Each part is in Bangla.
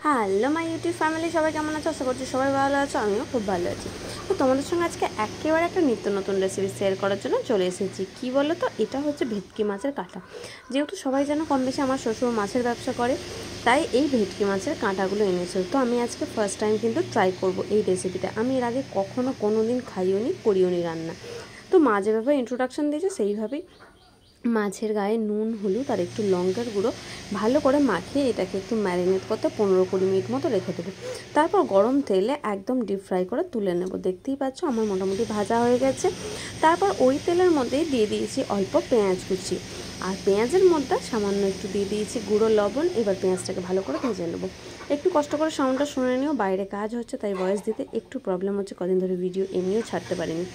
হ্যালো মাই ইউটিউব ফ্যামিলি, সবাই কেমন আছো? আশা করছি সবাই ভালো আছো, আমিও খুব ভালো আছি। তো তোমাদের সঙ্গে আজকে একেবারে একটা নিত্য নতুন রেসিপি শেয়ার করার জন্য চলে এসেছি। কি বলো তো, এটা হচ্ছে ভেটকি মাছের কাঁটা। যেহেতু সবাই যেন কম বেশি আমার শ্বশুর মাছের ব্যবসা করে, তাই এই ভেটকি মাছের কাঁটাগুলো এনেছিল। তো আমি আজকে ফার্স্ট টাইম কিন্তু ট্রাই করব এই রেসিপিটা। আমি এর আগে কখনো কোনো দিন খাইও নি, করিও নি রান্না। তো মা যেভাবে ইন্ট্রোডাকশান দিয়েছে সেইভাবেই মাছের গায়ে নুন, হলুদ আর একটু লঙ্কার গুঁড়ো ভালো করে মাখিয়ে এটাকে একটু ম্যারিনেট করতে 15-20 মিনিট মতো রেখে দেবো। তারপর গরম তেলে একদম ডিপ ফ্রাই করে তুলে নেব। দেখতেই পাচ্ছ আমার মোটামুটি ভাজা হয়ে গেছে। তারপর ওই তেলের মধ্যেই দিয়ে দিয়েছি অল্প পেঁয়াজ কুচি, আর পেঁয়াজের মধ্যে সামান্য একটু দিয়ে দিয়েছি গুঁড়ো লবণ। এবার পেঁয়াজটাকে ভালো করে ভেজে নেবো। একটু কষ্ট করে সাউন্ডটা শুনে নিও, বাইরে কাজ হচ্ছে তাই ভয়েস দিতে একটু প্রবলেম হচ্ছে। কদিন ধরে ভিডিও এমনিও ছাড়তে পারিনি।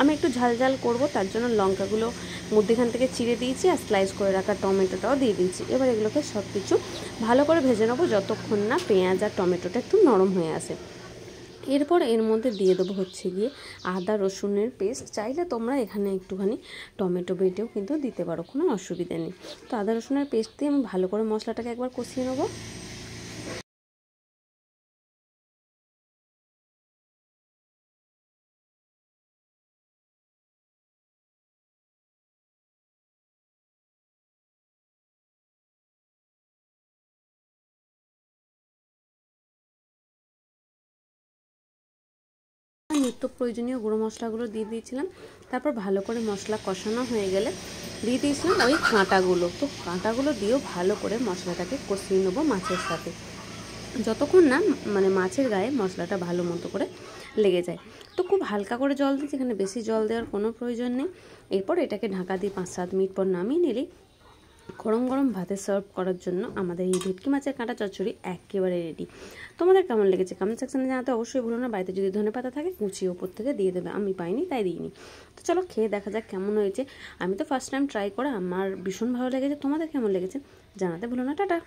আমি একটু ঝাল ঝাল করবো, তার জন্য লঙ্কাগুলো মধ্যেখান থেকে চিড়ে দিয়েছি আর স্লাইস করে রাখা টমেটোটাও দিয়ে দিয়েছি। এবার এগুলোকে সব কিছু ভালো করে ভেজে নেবো যতক্ষণ না পেঁয়াজ আর টমেটোটা একটু নরম হয়ে আসে। এরপর এর মধ্যে দিয়ে দেবো হচ্ছে গিয়ে আদা রসুনের পেস্ট। চাইলে তোমরা এখানে একটুখানি টমেটো বেটেও কিন্তু দিতে পারো, কোনো অসুবিধা নেই। তো আদা রসুনের পেস্ট দিয়ে আমি ভালো করে মশলাটাকে একবার কষিয়ে নেবো। নিত্য প্রয়োজনীয় গুঁড়ো মশলাগুলো দিয়ে দিয়েছিলাম। তারপর ভালো করে মশলা কষানো হয়ে গেলে দিয়ে দিয়েছিলাম ওই কাঁটাগুলো। তো কাঁটাগুলো দিয়েও ভালো করে মশলাটাকে কষিয়ে নেবো মাছের সাথে, যতক্ষণ না মাছের গায়ে মশলাটা ভালো মতো করে লেগে যায়। তো খুব হালকা করে জল দিই, এখানে বেশি জল দেওয়ার কোনো প্রয়োজন নেই। এরপর এটাকে ঢাকা দিয়ে 5-7 মিনিট পর নামিয়ে নিলেই গরম গরম ভাতে সার্ভ করার জন্য আমাদের এই ভেটকি মাছের কাঁটা চচ্চড়ি একেবারে রেডি। তোমাদের কেমন লেগেছে কমেন্ট সেকশনে জানাতে অবশ্যই ভুলো না। বাড়িতে যদি ধনেপাতা থাকে কুচিয়ে ওপর থেকে দিয়ে দেবে, আমি পাইনি তাই দিইনি। তো চলো খেয়ে দেখা যাক কেমন হয়েছে। আমি তো ফার্স্ট টাইম ট্রাই করে আমার ভীষণ ভালো লেগেছে। তোমাদের কেমন লেগেছে জানাতে ভুলো না। টাটা।